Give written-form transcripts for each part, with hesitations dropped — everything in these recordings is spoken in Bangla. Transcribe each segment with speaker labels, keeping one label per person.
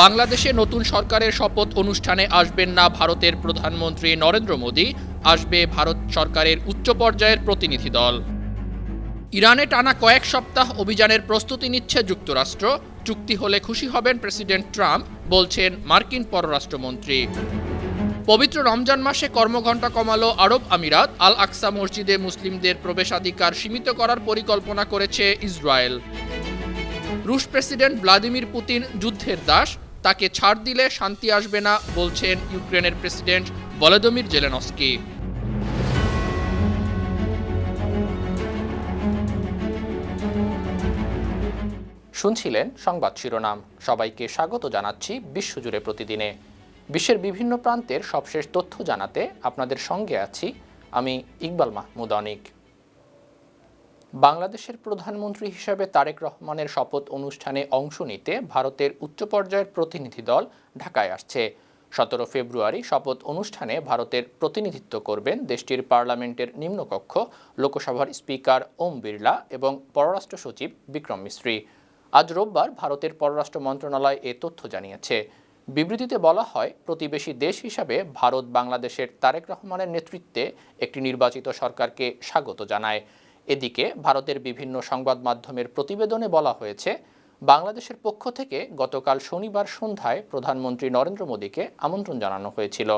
Speaker 1: বাংলাদেশে নতুন সরকারের শপথ অনুষ্ঠানে আসবেন না ভারতের প্রধানমন্ত্রী নরেন্দ্র মোদি, আসবে ভারত সরকারের উচ্চ পর্যায়ের প্রতিনিধি দল। ইরানে টানা কয়েক সপ্তাহ অভিযানের প্রস্তুতি নিচ্ছে যুক্তরাষ্ট্র, চুক্তি হলে খুশি হবেন প্রেসিডেন্ট ট্রাম্প, বলছেন মার্কিন পররাষ্ট্রমন্ত্রী। পবিত্র রমজান মাসে কর্মঘণ্টা কমালো আরব আমিরাত, আল আকসা মসজিদে মুসলিমদের প্রবেশাধিকার সীমিত করার পরিকল্পনা করেছে ইসরায়েল। রুশ প্রেসিডেন্ট ভ্লাদিমির পুতিন যুদ্ধের দাস, তাকে ছাড় দিলে শান্তি আসবে না, বলছেন ইউক্রেনের প্রেসিডেন্ট ভলোদিমির জেলেনস্কি। শুনছিলেন সংবাদ শিরোনাম। সবাইকে স্বাগত জানাচ্ছি বিশ্বজুড়ে প্রতিদিনে। বিশ্বের বিভিন্ন প্রান্তের সবশেষ তথ্য জানাতে আপনাদের সঙ্গে আছি আমি ইকবাল মাহমুদ অনিক। বাংলাদেশের প্রধানমন্ত্রী হিসেবে তারেক রহমানের শপথ অনুষ্ঠানে অংশ নিতে ভারতের উচ্চ পর্যায়ের প্রতিনিধি দল ঢাকায় আসছে। 17 ফেব্রুয়ারি শপথ অনুষ্ঠানে ভারতের প্রতিনিধিত্ব করবেন দেশটির পার্লামেন্টের নিম্নকক্ষ লোকসভার স্পিকার ওম বিড়লা এবং পররাষ্ট্র সচিব বিক্রম মিস্ত্রি। আজ রোববার ভারতের পররাষ্ট্র মন্ত্রণালয় এ তথ্য জানিয়েছে। বিবৃতিতে বলা হয়, প্রতিবেশী দেশ হিসাবে ভারত বাংলাদেশের তারেক রহমানের নেতৃত্বে একটি নির্বাচিত সরকারকে স্বাগত জানায়। এদিকে ভারতের বিভিন্ন সংবাদ মাধ্যমের প্রতিবেদনে বলা হয়েছে, বাংলাদেশের পক্ষ থেকে গতকাল শনিবার সন্ধ্যায় প্রধানমন্ত্রী নরেন্দ্র মোদীকে আমন্ত্রণ জানানো হয়েছিল,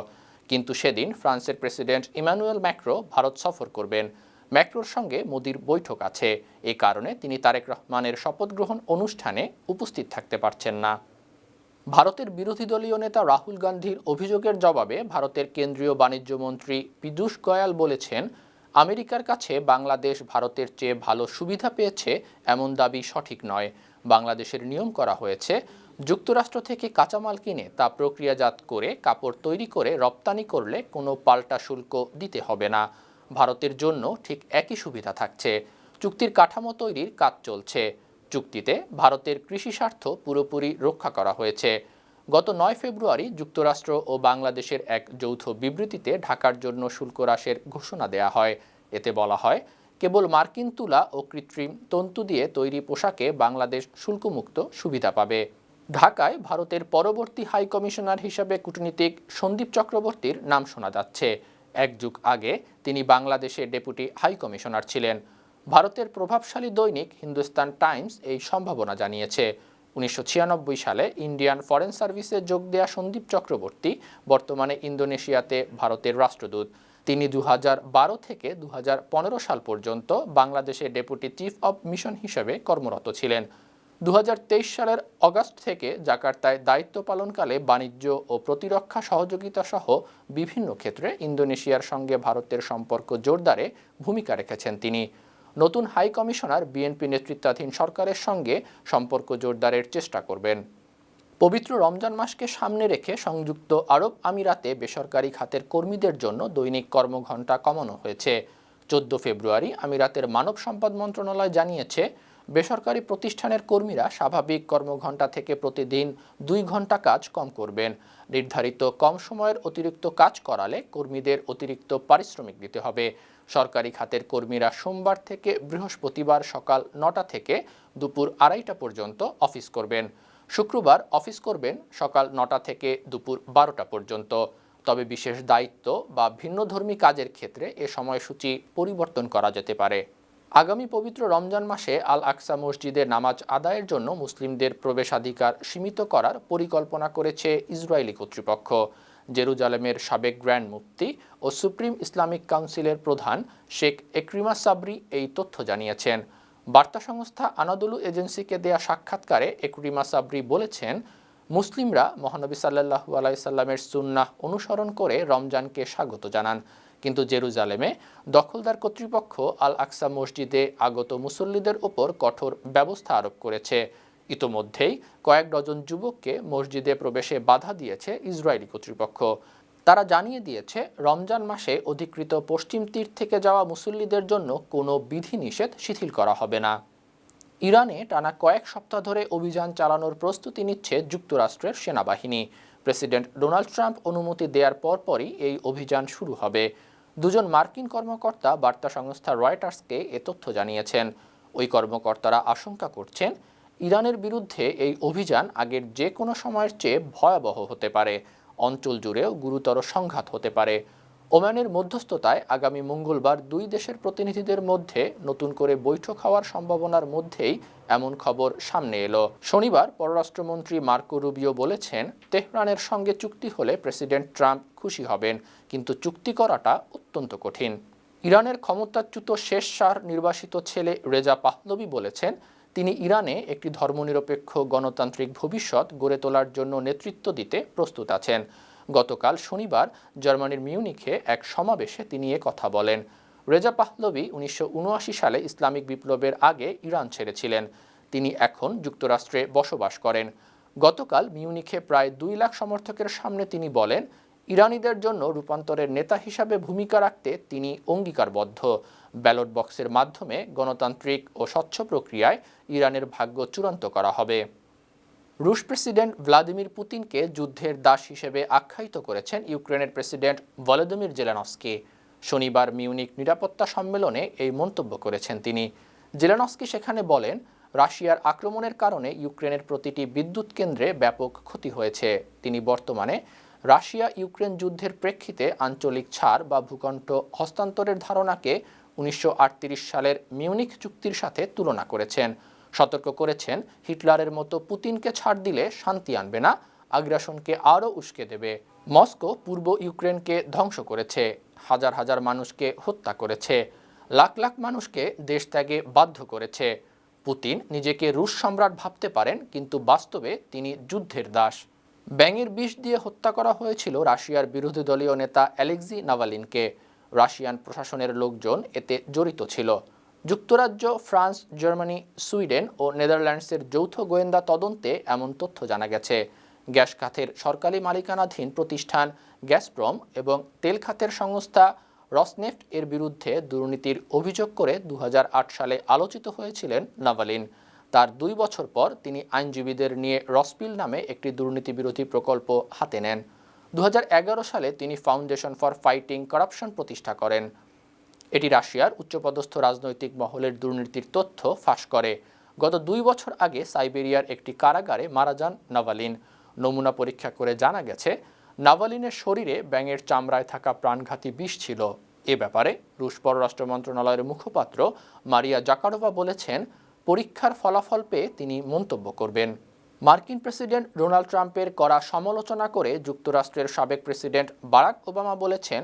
Speaker 1: কিন্তু সেদিন ফ্রান্সের প্রেসিডেন্ট ইমানুয়েল ম্যাক্রো ভারত সফর করবেন। ম্যাক্রোর সঙ্গে মোদির বৈঠক আছে, এ কারণে তিনি তারেক রহমানের শপথ গ্রহণ অনুষ্ঠানে উপস্থিত থাকতে পারছেন না। ভারতের বিরোধী দলীয় নেতা রাহুল গান্ধীর অভিযোগের জবাবে ভারতের কেন্দ্রীয় বাণিজ্য মন্ত্রী পীযূষ গোয়াল বলেছেন, আমেরিকার কাছে বাংলাদেশ ভারতের চেয়ে ভালো সুবিধা পেয়েছে এমন দাবি সঠিক নয়। বাংলাদেশের নিয়ম করা হয়েছে, যুক্তরাষ্ট্র থেকে কাঁচামাল কিনে তা প্রক্রিয়াজাত করে কাপড় তৈরি করে রপ্তানি করলে কোনো পাল্টা শুল্ক দিতে হবে না। ভারতের জন্য ঠিক একই সুবিধা থাকছে। চুক্তির কাঠামো তৈরির কাজ চলছে। চুক্তিতে ভারতের কৃষি স্বার্থ পুরোপুরি রক্ষা করা হয়েছে। গত 9 ফেব্রুয়ারি যুক্তরাষ্ট্র ও বাংলাদেশের এক যৌথ বিবৃতিতে ঢাকার জন্য শুল্ক হ্রাসের ঘোষণা দেয়া হয়। এতে বলা হয়, কেবল মার্কিন তুলা ও কৃত্রিম তন্তু দিয়ে তৈরি পোশাকে বাংলাদেশ শুল্কমুক্ত সুবিধা পাবে। ঢাকায় ভারতের পরবর্তী হাই কমিশনার হিসেবে কূটনীতিক সন্দীপ চক্রবর্তীর নাম শোনা যাচ্ছে। এক যুগ আগে তিনি বাংলাদেশে ডেপুটি হাই কমিশনার ছিলেন। ভারতের প্রভাবশালী দৈনিক হিন্দুস্তান টাইমস এই সম্ভাবনা জানিয়েছে। 1996 সালে ইন্ডিয়ান ফরেন সার্ভিসে যোগ দেয়া সন্দীপ চক্রবর্তী বর্তমানে ইন্দোনেশিয়াতে ভারতের রাষ্ট্রদূত। তিনি 2012 থেকে 2015 সাল পর্যন্ত বাংলাদেশে ডেপুটি চিফ অব মিশন হিসেবে কর্মরত ছিলেন। 2023 সালের অগাস্ট থেকে জাকার্তায় দায়িত্ব পালনকালে বাণিজ্য ও প্রতিরক্ষা সহযোগিতা সহ বিভিন্ন ক্ষেত্রে ইন্দোনেশিয়ার সঙ্গে ভারতের সম্পর্ক জোরদারে ভূমিকা রেখেছেন তিনি। নতুন হাই কমিশনার বিএনপি নেতৃত্বাধীন সরকারের সঙ্গে সম্পর্ক জোরদারের চেষ্টা করবেন। পবিত্র রমজান মাসকে সামনে রেখে সংযুক্ত আরব আমিরাতে বেসরকারি খাতের কর্মীদের জন্য দৈনিক কর্মঘণ্টা কমানো হয়েছে। 14 ফেব্রুয়ারি আমিরাতের মানব সম্পদ মন্ত্রণালয় জানিয়েছে, বেসরকারি প্রতিষ্ঠানের কর্মীরা স্বাভাবিক কর্মঘণ্টা থেকে প্রতিদিন 2 ঘণ্টা কাজ কম করবেন। নির্ধারিত কম সময়ের অতিরিক্ত কাজ করালে কর্মীদের অতিরিক্ত পারিশ্রমিক দিতে হবে। সরকারি খাতের কর্মীরা সোমবার থেকে বৃহস্পতিবার সকাল 9টা থেকে দুপুর 2:30টা পর্যন্ত অফিস করবেন। শুক্রবার অফিস করবেন সকাল 9টা থেকে দুপুর 12টা পর্যন্ত। তবে বিশেষ দায়িত্ব বা ভিন্নধর্মী কাজের ক্ষেত্রে এ সময়সূচি পরিবর্তন করা যেতে পারে। আগামী পবিত্র রমজান মাসে আল আকসা মসজিদে নামাজ আদায়ের জন্য মুসলিমদের প্রবেশাধিকার সীমিত করার পরিকল্পনা করেছে ইসরায়েলি কর্তৃপক্ষ। জেরুজালেমের সাবেক গ্র্যান্ড মুফতি ও সুপ্রিম ইসলামিক কাউন্সিলের প্রধান শেখ একরিমা সাবরি এই তথ্য জানিয়েছেন। বার্তা সংস্থা আনাদুলু এজেন্সিকে দেয়া সাক্ষাৎকারে একরিমা সাবরি বলেছেন, মুসলিমরা মহানবী সাল্লাল্লাহু আলাইহি সাল্লামের সুন্নাহ অনুসরণ করে রমজানকে স্বাগত জানান, কিন্তু জেরুজালেমে দখলদার কর্তৃপক্ষ আল আকসা মসজিদে আগত মুসল্লিদের ওপর কঠোর ব্যবস্থা আরোপ করেছে। ইতোমধ্যেই কয়েক ডজন যুবককে মসজিদে প্রবেশে বাধা দিয়েছে ইসরায়েলি কর্তৃপক্ষ। তারা জানিয়ে দিয়েছে, রমজান মাসে অধিকৃত পশ্চিম তীর থেকে যাওয়া মুসল্লিদের জন্য কোনো বিধিনিষেধ শিথিল করা হবে না। ইরানে টানা কয়েক সপ্তাহ ধরে অভিযান চালানোর প্রস্তুতি নিচ্ছে যুক্তরাষ্ট্রের সেনাবাহিনী। প্রেসিডেন্ট ডোনাল্ড ট্রাম্প অনুমতি দেওয়ার পরপরই এই অভিযান শুরু হবে। 2জন মার্কিন কর্মকর্তা বার্তা সংস্থা রয়টার্সকে এ তথ্য জানিয়েছেন। ওই কর্মকর্তারা আশঙ্কা করছেন, ইরানের বিরুদ্ধে এই অভিযান আগের যে কোনো সময়ের চেয়ে ভয়াবহ হতে পারে। অঞ্চল জুড়েও গুরুতর সংঘাত হতে পারে। ওমানের মধ্যস্থতায় আগামী মঙ্গলবার দুই দেশের প্রতিনিধিদের মধ্যে নতুন করে বৈঠক হওয়ার সম্ভাবনার মধ্যেই এমন খবর সামনে এলো। শনিবার পররাষ্ট্রমন্ত্রী মার্কো রুবিও বলেছেন, তেহরানের সঙ্গে চুক্তি হলে প্রেসিডেন্ট ট্রাম্প খুশি হবেন, কিন্তু চুক্তি করাটা অত্যন্ত কঠিন। ইরানের ক্ষমতাচ্যুত শেষ শাহর নির্বাসিত ছেলে রেজা পাহলভি বলেছেন, তিনি ইরানে একটি ধর্মনিরপেক্ষ গণতান্ত্রিক ভবিষ্যৎ গড়ে তোলার জন্য নেতৃত্ব দিতে প্রস্তুত আছেন। গতকাল শনিবার জার্মানির মিউনিখে এক সমাবেশে তিনি কথা বলেন। রেজা পাহলভি 1979 সালে ইসলামিক বিপ্লবের আগে ইরান ছেড়েছিলেন। তিনি এখন যুক্তরাষ্ট্রে বসবাস করেন। গতকাল মিউনিখে প্রায় 2 লাখ সমর্থকের সামনে তিনি বলেন, ইরানিদের জন্য রূপান্তরের নেতা হিসাবে ভূমিকা রাখতে তিনি অঙ্গীকারবদ্ধ। ব্যালট বক্সের মাধ্যমে গণতান্ত্রিক ও স্বচ্ছ প্রক্রিয়ায় ইরানের ভাগ্য চূড়ান্ত করা হবে। রুশ প্রেসিডেন্ট ভ্লাদিমির পুতিনকে যুদ্ধের দাস হিসেবে আখ্যায়িত করেছেন ইউক্রেনের প্রেসিডেন্ট ভলোদিমির জেলেনস্কি। শনিবার মিউনিক নিরাপত্তা সম্মেলনে এই মন্তব্য করেছেন তিনি। জেলেনস্কি সেখানে বলেন, রাশিয়ার আক্রমণের কারণে ইউক্রেনের প্রতিটি বিদ্যুৎ কেন্দ্রে ব্যাপক ক্ষতি হয়েছে। তিনি বর্তমানে রাশিয়া ইউক্রেন যুদ্ধের প্রেক্ষিতে আঞ্চলিক ছাড় বা ভূখণ্ড হস্তান্তরের ধারণাকে 1938 সালের মিউনিক চুক্তির সাথে তুলনা করেছেন। সতর্ক করেছেন, হিটলারের মতো পুতিনকে ছাড় দিলে শান্তি আনবে না, আগ্রাসনকে আরও উস্কে দেবে। মস্কো পূর্ব ইউক্রেনকে ধ্বংস করেছে, হাজার হাজার মানুষকে হত্যা করেছে, লাখ লাখ মানুষকে দেশ ত্যাগে বাধ্য করেছে। পুতিন নিজেকে রুশ সম্রাট ভাবতে পারেন, কিন্তু বাস্তবে তিনি যুদ্ধের দাস। ব্যাঙের বিষ দিয়ে হত্যা করা হয়েছিল রাশিয়ার বিরোধী দলীয় নেতা অ্যালেক্সি নাভালিনকে। রাশিয়ান প্রশাসনের লোকজন এতে জড়িত ছিল। যুক্তরাজ্য, ফ্রান্স, জার্মানি, সুইডেন ও নেদারল্যান্ডসের যৌথ গোয়েন্দা তদন্তে এমন তথ্য জানা গেছে। গ্যাস খাতের সরকারি মালিকানাধীন প্রতিষ্ঠান গ্যাসপ্রম এবং তেল খাতের সংস্থা রসনেফট এর বিরুদ্ধে দুর্নীতির অভিযোগ করে 2008 সালে আলোচিত হয়েছিলেন নাভালিন। তার 2 বছর পর তিনি আইনজীবীদের নিয়ে রসপিল নামে একটি দুর্নীতি বিরোধী প্রকল্প হাতে নেন। 2011 সালে তিনি ফাউন্ডেশন ফর ফাইটিং কারাপশন প্রতিষ্ঠা করেন। এটি রাশিয়ার উচ্চপদস্থ রাজনৈতিক মহলের দুর্নীতির তথ্য ফাঁস করে। গত 2 বছর আগে সাইবেরিয়ার একটি কারাগারে মারা যান নাভালিন। নমুনা পরীক্ষা করে জানা গেছে, নাভালিনের শরীরে ব্যাঙের চামড়ায় থাকা প্রাণঘাতী বিষ ছিল। এ ব্যাপারে রুশ পররাষ্ট্র মন্ত্রণালয়ের মুখপাত্র মারিয়া জাকারোভা বলেছেন, পরীক্ষার ফলাফল পেয়ে তিনি মন্তব্য করবেন। মার্কিন প্রেসিডেন্ট ডোনাল্ড ট্রাম্পের কড়া সমালোচনা করে যুক্তরাষ্ট্রের সাবেক প্রেসিডেন্ট বারাক ওবামা বলেছেন,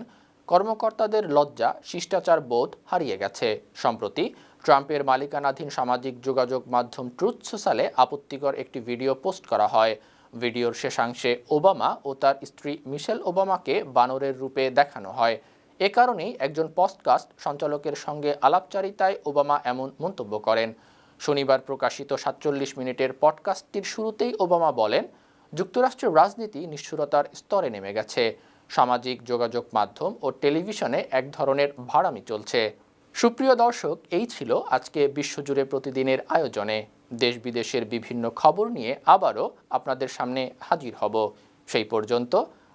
Speaker 1: কর্মকর্তাদের লজ্জা, শিষ্টাচার বোধ হারিয়ে গেছে। সম্প্রতি ট্রাম্পের মালিকানাধীন সামাজিক যোগাযোগ মাধ্যম ট্রুথ সোশ্যালে আপত্তিকর একটি ভিডিও পোস্ট করা হয়। ভিডিওর শেষাংশে ওবামা ও তার স্ত্রী মিশেল ওবামাকে বানরের রূপে দেখানো হয়। এ কারণেই একজন পডকাস্ট সঞ্চালকের সঙ্গে আলাপচারিতায় ওবামা এমন মন্তব্য করেন। শনিবার প্রকাশিত 47 মিনিটের পডকাস্টটির শুরুতেই ওবামা বলেন, যুক্তরাষ্ট্রের রাজনীতি নিষ্ঠুরতার স্তরে নেমে গেছে। সামাজিক যোগাযোগ মাধ্যম ও টেলিভিশনে এক ধরনের ভাড়ামি চলছে। সুপ্রিয় দর্শক, এই ছিল আজকে বিশ্বজুড়ে প্রতিদিনের আয়োজনে। দেশ বিদেশের বিভিন্ন খবর নিয়ে আবারও আপনাদের সামনে হাজির হব। সেই পর্যন্ত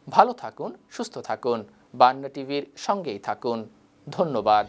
Speaker 1: ভালো থাকুন, সুস্থ থাকুন, বান্না টিভির সঙ্গেই থাকুন। ধন্যবাদ।